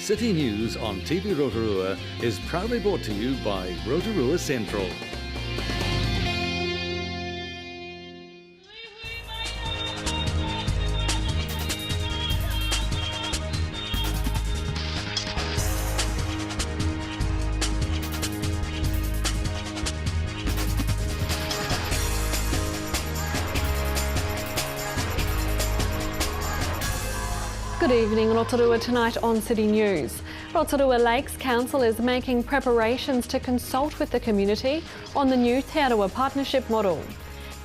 City News on TV Rotorua is proudly brought to you by Rotorua Central. Good evening, Rotorua tonight on City News. Rotorua Lakes Council is making preparations to consult with the community on the new Te Arawa partnership model.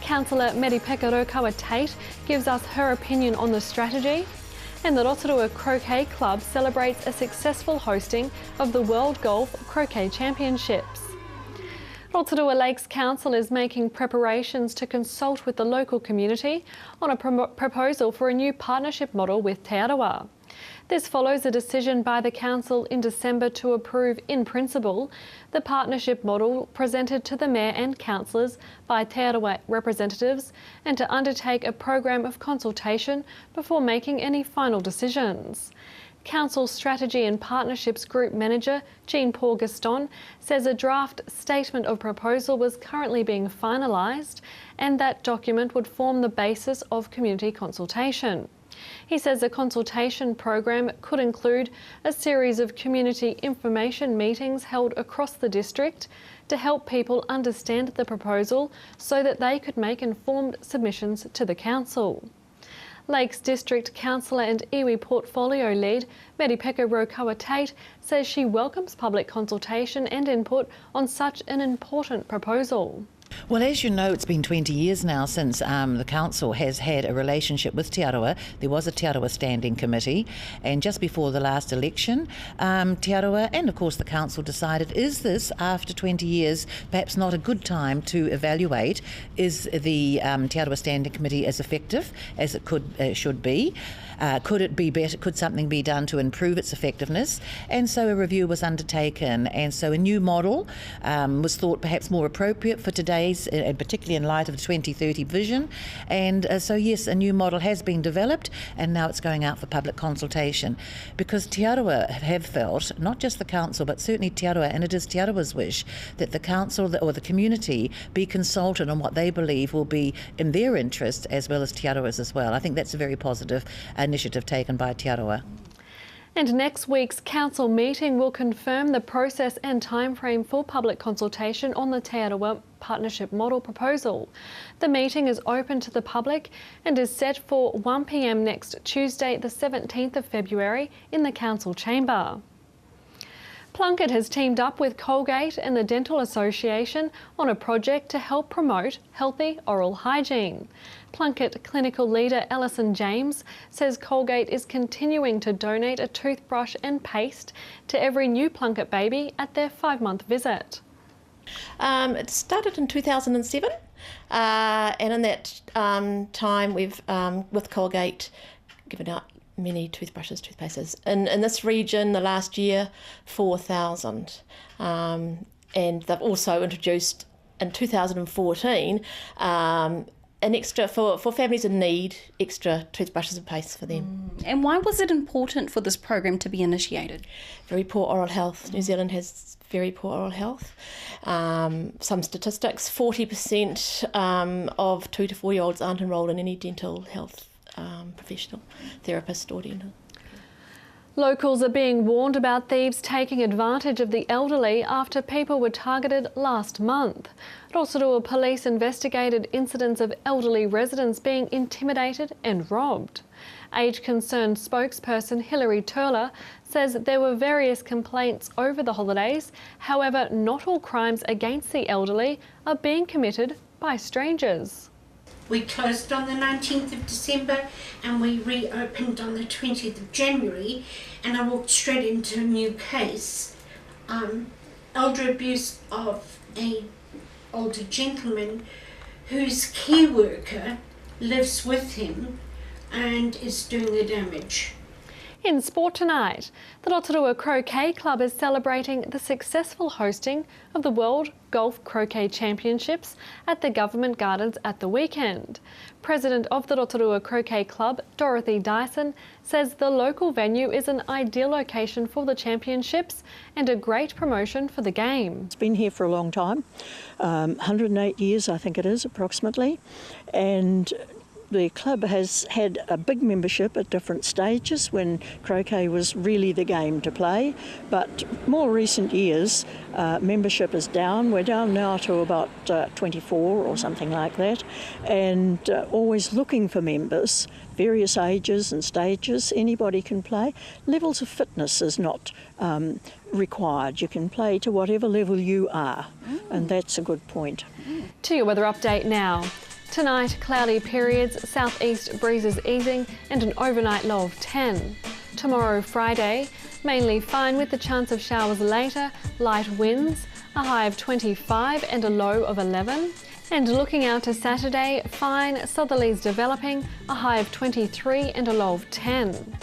Councillor Meripeka Raukawa-Tate gives us her opinion on the strategy, and the Rotorua Croquet Club celebrates a successful hosting of the World Golf Croquet Championships. Rotorua Lakes Council is making preparations to consult with the local community on a proposal for a new partnership model with Te Arawa. This follows a decision by the Council in December to approve in principle the partnership model presented to the Mayor and Councillors by Te Arawa representatives and to undertake a program of consultation before making any final decisions. Council Strategy and Partnerships Group Manager Jean-Paul Gaston says a draft statement of proposal was currently being finalised and that document would form the basis of community consultation. He says a consultation program could include a series of community information meetings held across the district to help people understand the proposal so that they could make informed submissions to the Council. Lakes District Councillor and Iwi Portfolio Lead Meripeka Raukawa-Tate says she welcomes public consultation and input on such an important proposal. Well, as you know, it's been 20 years now since the Council has had a relationship with Te Arawa. There was a Te Arawa Standing Committee, and just before the last election, Te Arawa and of course the Council decided, is this, after 20 years, perhaps not a good time to evaluate, is the Te Arawa Standing Committee as effective as it should be? Could it be better? Could something be done to improve its effectiveness? And so a review was undertaken, and so a new model was thought perhaps more appropriate for today's, and particularly in light of the 2030 vision. And so yes, a new model has been developed, and now it's going out for public consultation. Because Te Arawa have felt, not just the Council, but certainly Te Arawa, and it is Te Arawa's wish, that the Council or the community be consulted on what they believe will be in their interest as well as Te Arawa's as well. I think that's a very positive initiative taken by Te Arawa. And next week's council meeting will confirm the process and timeframe for public consultation on the Te Arawa partnership model proposal. The meeting is open to the public and is set for 1 p.m. next Tuesday, the 17th of February in the council chamber. Plunket has teamed up with Colgate and the Dental Association on a project to help promote healthy oral hygiene. Plunket clinical leader Alison James says Colgate is continuing to donate a toothbrush and paste to every new Plunket baby at their 5-month visit. It started in 2007 and in that time we've, with Colgate, given out many toothbrushes, toothpastes. In this region, the last year, 4,000. And they've also introduced in 2014 an extra, for families in need, extra toothbrushes and pastes for them. And why was it important for this program to be initiated? Very poor oral health. New Zealand has very poor oral health. Some statistics, 40% of 2 to 4-year-olds aren't enrolled in any dental health professional, therapist or dental. Locals are being warned about thieves taking advantage of the elderly after people were targeted last month. Rotorua Police investigated incidents of elderly residents being intimidated and robbed. Age Concern spokesperson Hilary Turler says there were various complaints over the holidays. However, not all crimes against the elderly are being committed by strangers. We closed on the 19th of December and we reopened on the 20th of January, and I walked straight into a new case. Elder abuse of an older gentleman whose care worker lives with him and is doing the damage. In sport tonight, the Rotorua Croquet Club is celebrating the successful hosting of the World Golf Croquet Championships at the Government Gardens at the weekend. President of the Rotorua Croquet Club, Dorothy Dyson, says the local venue is an ideal location for the championships and a great promotion for the game. It's been here for a long time, 108 years I think it is approximately, and the club has had a big membership at different stages when croquet was really the game to play, but more recent years membership is down. We're down now to about 24 or something like that, and always looking for members, various ages and stages. Anybody can play. Levels of fitness is not required. You can play to whatever level you are, and that's a good point. To your weather update now. Tonight, cloudy periods, southeast breezes easing and an overnight low of 10. Tomorrow, Friday, mainly fine with the chance of showers later, light winds, a high of 25 and a low of 11. And looking out to Saturday, fine southerlies developing, a high of 23 and a low of 10.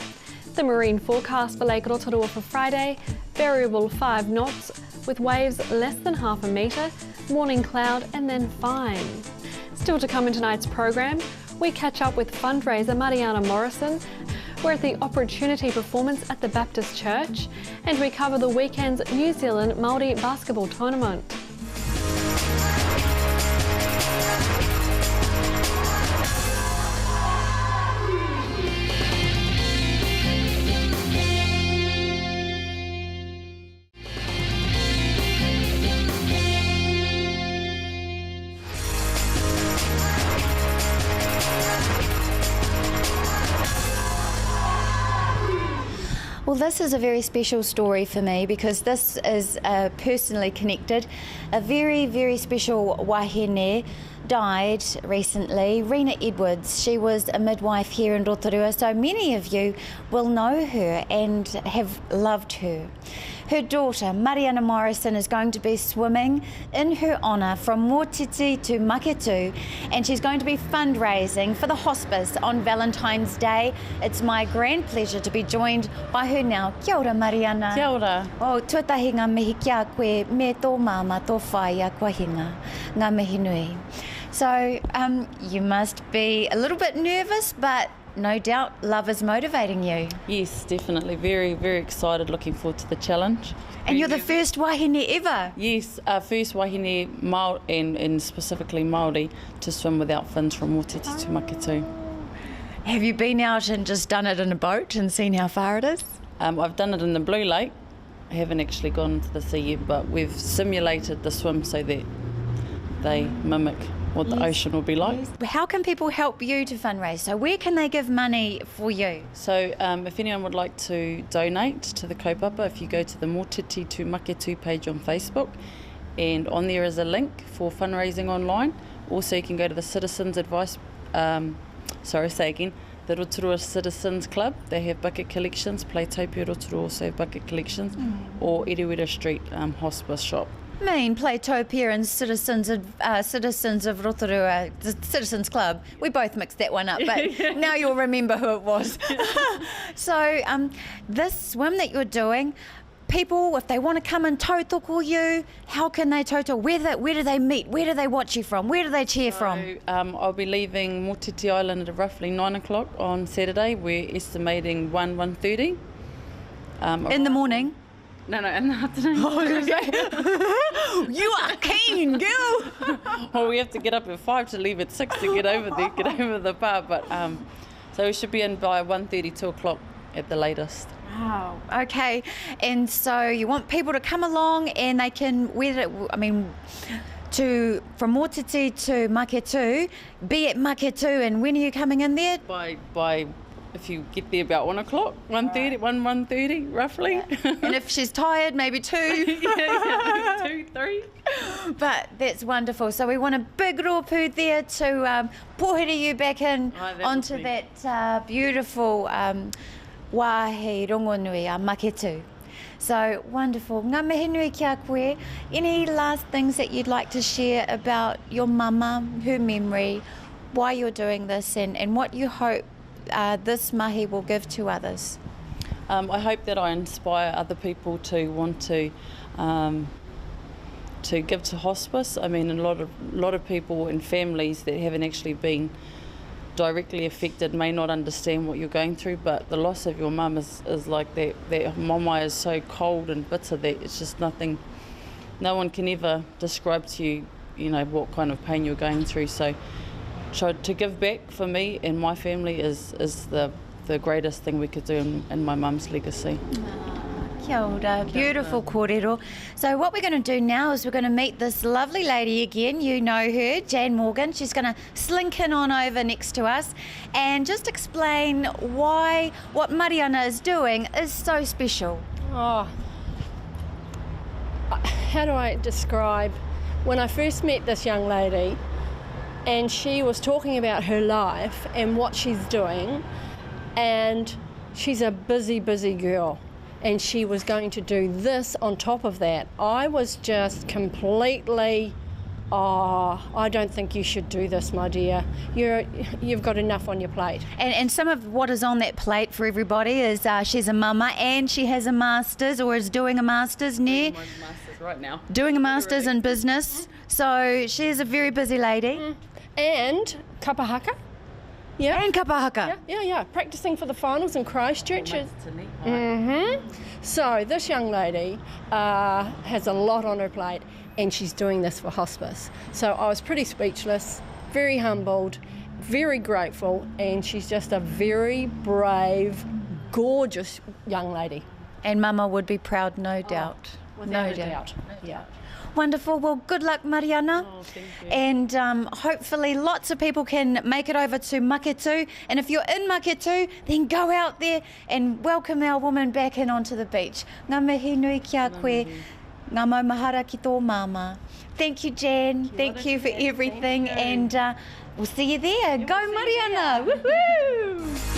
The marine forecast for Lake Rotorua for Friday, variable 5 knots with waves less than half a metre, morning cloud and then fine. Still to come in tonight's program, we catch up with fundraiser Mariana Morrison. We're at the Opportunity performance at the Baptist Church, and we cover the weekend's New Zealand Māori basketball tournament. Well, this is a very special story for me because this is personally connected. A very, very special wahine died recently, Rena Edwards. She was a midwife here in Rotorua, so many of you will know her and have loved her. Her daughter, Mariana Morrison, is going to be swimming in her honour from Motiti to Maketu, and she's going to be fundraising for the hospice on Valentine's Day. It's my grand pleasure to be joined by her now. Kia ora, Mariana. Kia ora. O tuatahi ngā mihi kia koe me tō māma tō whai a kua hinga, ngā mihi nui. So you must be a little bit nervous, but no doubt love is motivating you. Yes, definitely. Very, very excited, looking forward to the challenge. And you're the first wahine ever. Yes, first wahine Māori and specifically Māori to swim without fins from Motiti to Maketu. Have you been out and just done it in a boat and seen how far it is? I've done it in the Blue Lake. I haven't actually gone into the sea yet, but we've simulated the swim so that they mimic what the ocean will be like. How can people help you to fundraise? So where can they give money for you? So if anyone would like to donate to the kaupapa, if you go to the Motiti to Maketu page on Facebook, and on there is a link for fundraising online. Also you can go to the Citizens Advice, the Rotorua Citizens Club. They have bucket collections. Playtopia Rotorua also have bucket collections, or Erewera Street Hospice Shop. Playtopia and Citizens of Rotorua, the Citizens Club. We both mixed that one up, but now you'll remember who it was. So this swim that you're doing, people, if they want to come and tautoko you, how can they tautoko? Where do they meet? Where do they watch you from? Where do they cheer from? I'll be leaving Motiti Island at roughly 9 o'clock on Saturday. We're estimating 1:30. In the morning? No, in the afternoon. You are keen, girl. Well, we have to get up at 5 to leave at 6 to get over there, get over the bar. But so we should be in by 1:30, 2 o'clock at the latest. Wow. Okay. And so you want people to come along, and they can from Motiti to Maketu, be at Maketu, and when are you coming in there? By if you get there about 1 o'clock, 1:30, roughly. Yeah. And if she's tired, maybe 2. yeah, 2, 3. But that's wonderful. So we want a big rōpū there to pōhiri you back in onto that beautiful wāhi rongonui a Maketu. So wonderful. Ngā mihi nui kia koe. Any last things that you'd like to share about your mama, her memory, why you're doing this, and what you hope this mahi will give to others? I hope that I inspire other people to want to give to hospice. I mean, a lot of people and families that haven't actually been directly affected may not understand what you're going through, but the loss of your mum is like that mama is so cold and bitter that it's just nothing, no one can ever describe to you, you know, what kind of pain you're going through. So to give back for me and my family is the greatest thing we could do in my mum's legacy. Kia ora, beautiful kōrero. So what we're going to do now is we're going to meet this lovely lady again. You know her, Jan Morgan. She's going to slink in on over next to us and just explain why what Mariana is doing is so special. Oh, how do I describe? When I first met this young lady and she was talking about her life and what she's doing, and she's a busy girl, and she was going to do this on top of that. I was just completely, I don't think you should do this, my dear. You've got enough on your plate. And some of what is on that plate for everybody is she's a mama and she has a master's, or is doing a master's near. Doing my master's right now. Doing a master's in business. So she's a very busy lady. And kapahaka. Yeah. And kapahaka. Yeah. Practicing for the finals in Christchurch. So this young lady has a lot on her plate, and she's doing this for hospice. So I was pretty speechless, very humbled, very grateful, and she's just a very brave, gorgeous young lady. And Mama would be proud, no doubt. No doubt. Yeah. Wonderful. Well, good luck, Mariana. Oh, thank you. And hopefully lots of people can make it over to Maketu. And if you're in Maketu, then go out there and welcome our woman back in onto the beach. Ngā mihi nui kia koe. Ngā mau mahara ki tō mama. Thank you, Jan. Thank you for everything. And we'll see you there. Go, Mariana. Woohoo!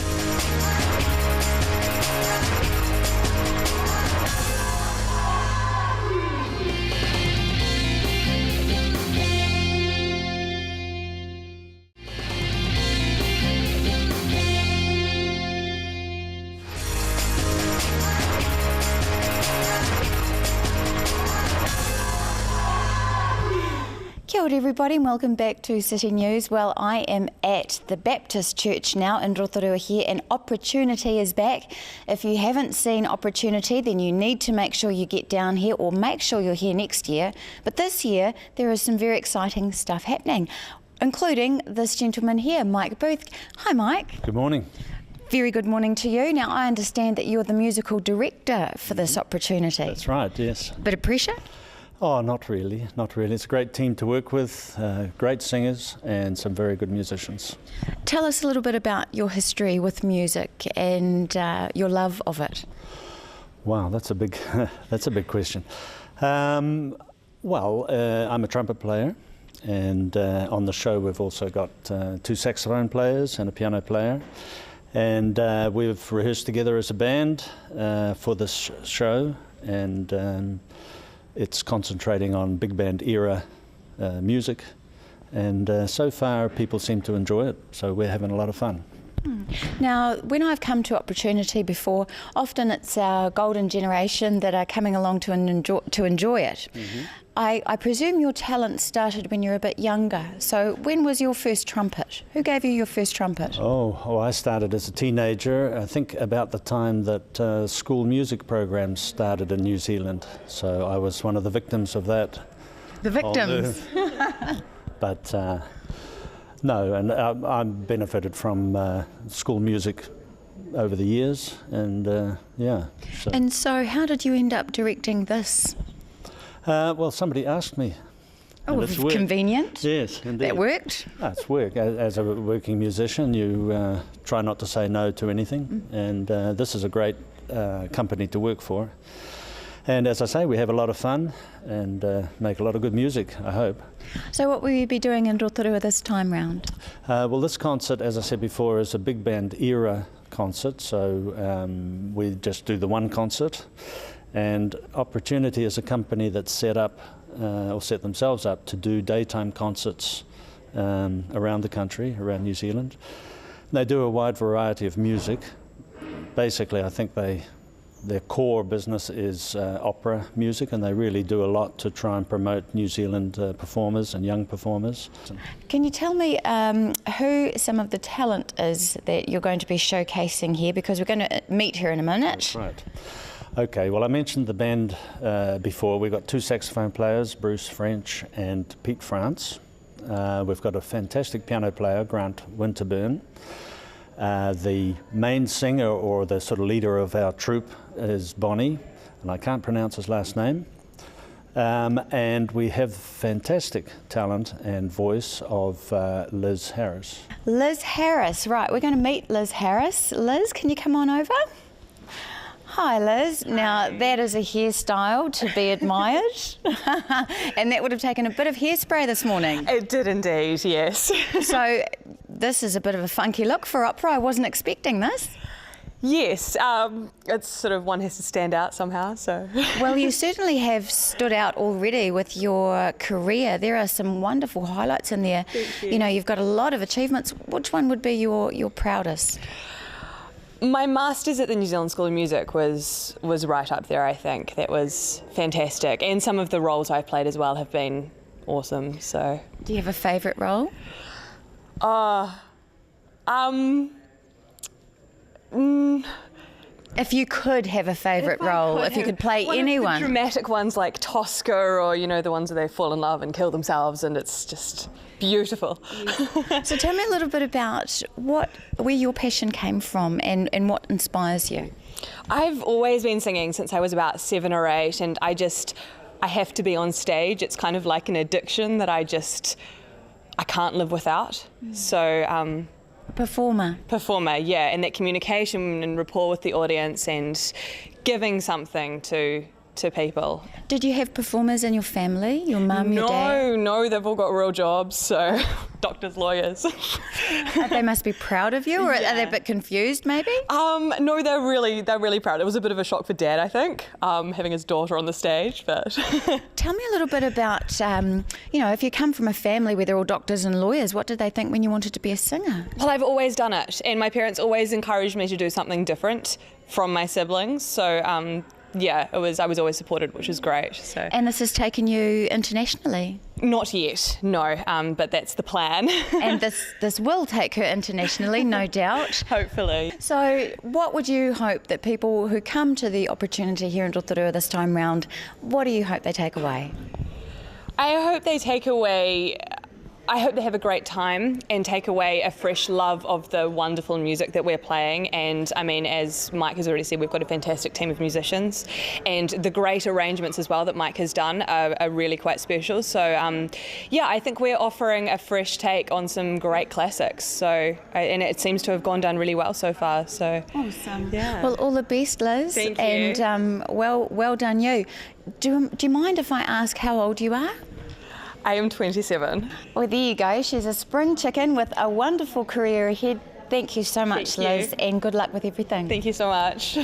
Kia ora everybody and welcome back to City News. Well, I am at the Baptist Church now in Rotorua here, and Opportunity is back. If you haven't seen Opportunity, then you need to make sure you get down here, or make sure you're here next year. But this year there is some very exciting stuff happening, including this gentleman here, Mike Booth. Hi Mike. Good morning. Very good morning to you. Now I understand that you're the musical director for this Opportunity. That's right, yes. Bit of pressure? Oh, not really. It's a great team to work with, great singers and some very good musicians. Tell us a little bit about your history with music and your love of it. Wow, that's a big question. I'm a trumpet player, and on the show we've also got 2 saxophone players and a piano player. And we've rehearsed together as a band for this show, and it's concentrating on big band era music, and so far people seem to enjoy it, so we're having a lot of fun. Now, when I've come to Opportunity before, often it's our golden generation that are coming along to enjoy it. Mm-hmm. I presume your talent started when you were a bit younger. So when was your first trumpet? Who gave you your first trumpet? Oh, I started as a teenager, I think about the time that school music programs started in New Zealand. So I was one of the victims of that. The victims? But no, and I've benefited from school music over the years, and yeah. So. And so how did you end up directing this? Well, somebody asked me. Oh, convenient. Yes, indeed. That worked? It's work. As a working musician, you try not to say no to anything, and this is a great company to work for. And as I say, we have a lot of fun and make a lot of good music, I hope. So what will you be doing in Rotorua this time round? Well, this concert, as I said before, is a big band era concert, so we just do the one concert. And Opportunity is a company that's set themselves up to do daytime concerts around the country, around New Zealand. They do a wide variety of music. Basically, I think they their core business is opera music, and they really do a lot to try and promote New Zealand performers and young performers. Can you tell me who some of the talent is that you're going to be showcasing here? Because we're going to meet her in a minute. That's right. Okay, well, I mentioned the band before. We've got 2 saxophone players, Bruce French and Pete France. We've got a fantastic piano player, Grant Winterburn. The main singer, or the sort of leader of our troupe, is Bonnie, and I can't pronounce his last name. And we have fantastic talent and voice of Liz Harris. Liz Harris, right, we're going to meet Liz Harris. Liz, can you come on over? Hi Liz, now that is a hairstyle to be admired and that would have taken a bit of hairspray this morning. It did indeed, yes. So this is a bit of a funky look for opera, I wasn't expecting this. Yes, it's sort of one has to stand out somehow, so. Well, you certainly have stood out already with your career. There are some wonderful highlights in there. You know, you've got a lot of achievements. Which one would be your proudest? My Masters at the New Zealand School of Music was right up there, I think. That was fantastic. And some of the roles I've played as well have been awesome, so. Do you have a favourite role? If you could have a favourite role, if you could play anyone. Of the dramatic ones like Tosca, or, you know, the ones where they fall in love and kill themselves, and it's just beautiful. So tell me a little bit about where your passion came from and what inspires you. I've always been singing since I was about 7 or 8, and I have to be on stage. It's kind of like an addiction that I can't live without. So Performer, yeah, and that communication and rapport with the audience and giving something to people. Did you have performers in your family, your mum, your dad? No, they've all got real jobs, so doctors, lawyers. They must be proud of you, or are they a bit confused maybe? No, they're really proud. It was a bit of a shock for Dad, I think, having his daughter on the stage, but. Tell me a little bit about, you know, if you come from a family where they're all doctors and lawyers, what did they think when you wanted to be a singer? Well, I've always done it, and my parents always encouraged me to do something different from my siblings, so yeah, I was always supported, which is great. So. And this has taken you internationally? Not yet, no, but that's the plan. And this will take her internationally, no doubt. Hopefully. So what would you hope that people who come to the opportunity here in Rotorua this time round, what do you hope they take away? I hope they have a great time and take away a fresh love of the wonderful music that we're playing. And I mean, as Mike has already said, we've got a fantastic team of musicians, and the great arrangements as well that Mike has done are really quite special. So yeah, I think we're offering a fresh take on some great classics. So, and it seems to have gone down really well so far. So awesome. Yeah. Well, all the best, Liz. Thank you. And well done you. Do you mind if I ask how old you are? I am 27. Well, there you go. She's a spring chicken with a wonderful career ahead. Thank you so much, Liz, and good luck with everything. Thank you so much.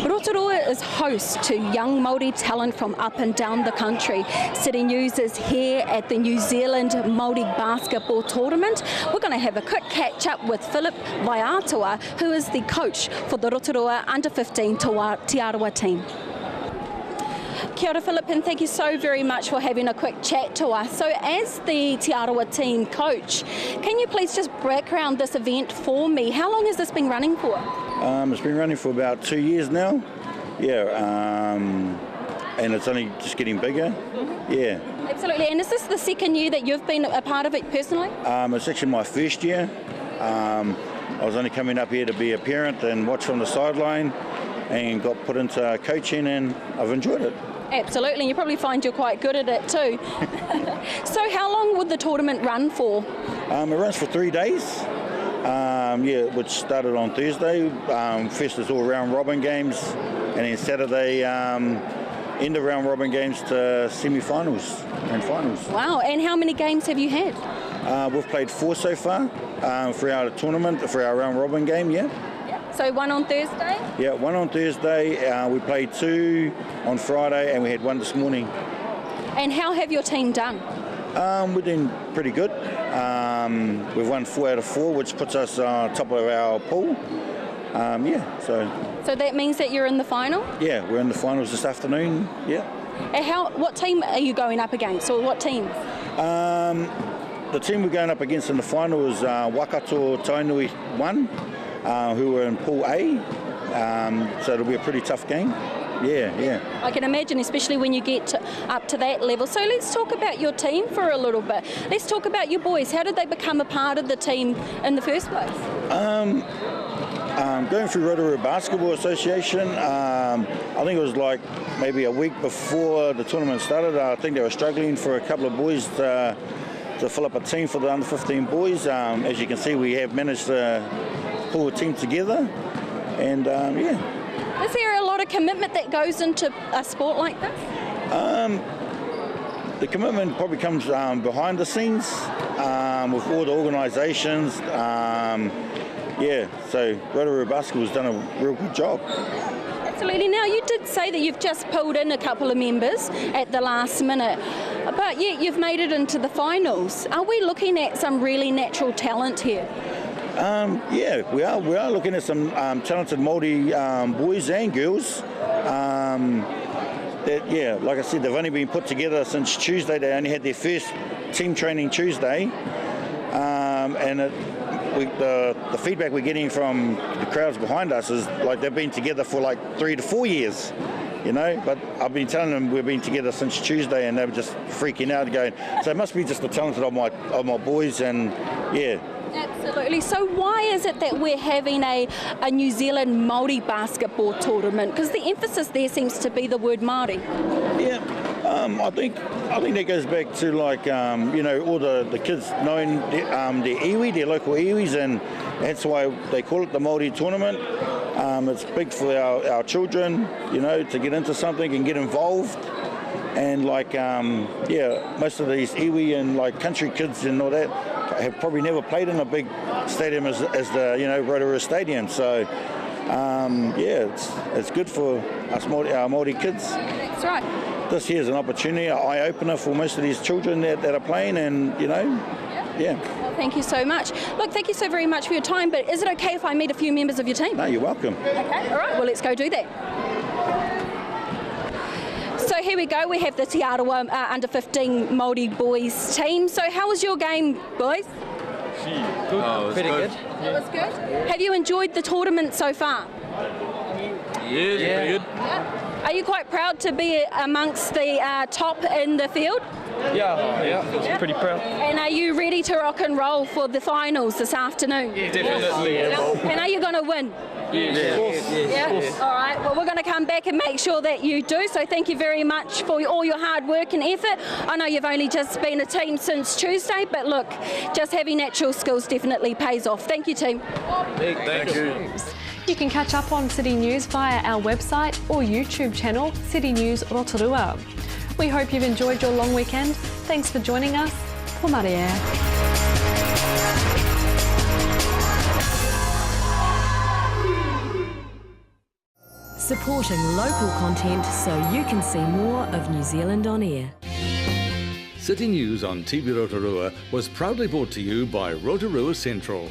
Rotorua is host to young Māori talent from up and down the country. City News is here at the New Zealand Māori Basketball Tournament. We're going to have a quick catch up with Philip Vaiatua, who is the coach for the Rotorua Under-15 Te Arawa team. Kia ora, Philip, and thank you so very much for having a quick chat to us. So as the Te Arawa team coach, can you please just background this event for me? How long has this been running for? It's been running for about 2 years now. Yeah, and it's only just getting bigger. Yeah. Absolutely. And is this the second year that you've been a part of it personally? It's actually my first year. I was only coming up here to be a parent and watch from the sideline, and got put into coaching, and I've enjoyed it. Absolutely, and you probably find you're quite good at it too. So how long would the tournament run for? It runs for 3 days. Which started on Thursday. First is all round robin games, and then Saturday end of round robin games to semi-finals. Grand finals. Wow, and how many games have you had? We've played 4 so far throughout the tournament, for our round robin game, yeah. So one on Thursday? Yeah, 1 on Thursday, we played 2 on Friday, and we had 1 this morning. And how have your team done? We're doing pretty good. We've won 4 out of 4, which puts us top of our pool. So that means that you're in the final? Yeah, we're in the finals this afternoon, yeah. And what team are you going up against, or what teams? The team we're going up against in the final is Waikato Tainui 1, who are in Pool A, so it'll be a pretty tough game. Yeah. I can imagine, especially when you get up to that level. So let's talk about your team for a little bit. Let's talk about your boys. How did they become a part of the team in the first place? Going through Rotorua Basketball Association, I think it was like maybe a week before the tournament started. I think they were struggling for a couple of boys to fill up a team for the under 15 boys. As you can see, we have managed to pull a team together, and Is there a lot of commitment that goes into a sport like this? The commitment probably comes behind the scenes with all the organisations. So Rotorua Basketball has done a real good job. Absolutely. Now, you did say that you've just pulled in a couple of members at the last minute, but yet you've made it into the finals. Are we looking at some really natural talent here? We are. We are looking at some talented Māori boys and girls. Like I said, they've only been put together since Tuesday. They only had their first team training Tuesday, and the feedback we're getting from the crowds behind us is like they've been together for like 3 to 4 years. But I've been telling them we've been together since Tuesday, and they were just freaking out, going, so it must be just the talent of my boys, and Absolutely. So why is it that we're having a New Zealand Māori basketball tournament? Because the emphasis there seems to be the word Māori. I think that goes back to all the kids knowing their iwi, their local iwis, and that's why they call it the Māori tournament. It's big for our children, to get into something and get involved. And most of these iwi and country kids and all that have probably never played in a big stadium as the Rotorua Stadium. So it's good for us our Māori kids. That's right. This here is an opportunity, an eye-opener for most of these children that are playing, and Well, thank you so much. Look, thank you so very much for your time, but is it okay if I meet a few members of your team? No, you're welcome. Okay, all right, well, let's go do that. So here we go, we have the Te Arawa under 15 Māori boys team. So how was your game, boys? Good. Pretty good. It was good. Have you enjoyed the tournament so far? Yeah, pretty good. Yeah. Are you quite proud to be amongst the top in the field? Yeah, pretty proud. And are you ready to rock and roll for the finals this afternoon? Yeah, definitely. And are you going to win? Yes. All right. Well, we're going to come back and make sure that you do. So thank you very much for all your hard work and effort. I know you've only just been a team since Tuesday, but look, just having natural skills definitely pays off. Thank you, team. Thank you. You can catch up on City News via our website or YouTube channel, City News Rotorua. We hope you've enjoyed your long weekend. Thanks for joining us. Ko Maria. Supporting local content so you can see more of New Zealand on air. City News on TV Rotorua was proudly brought to you by Rotorua Central.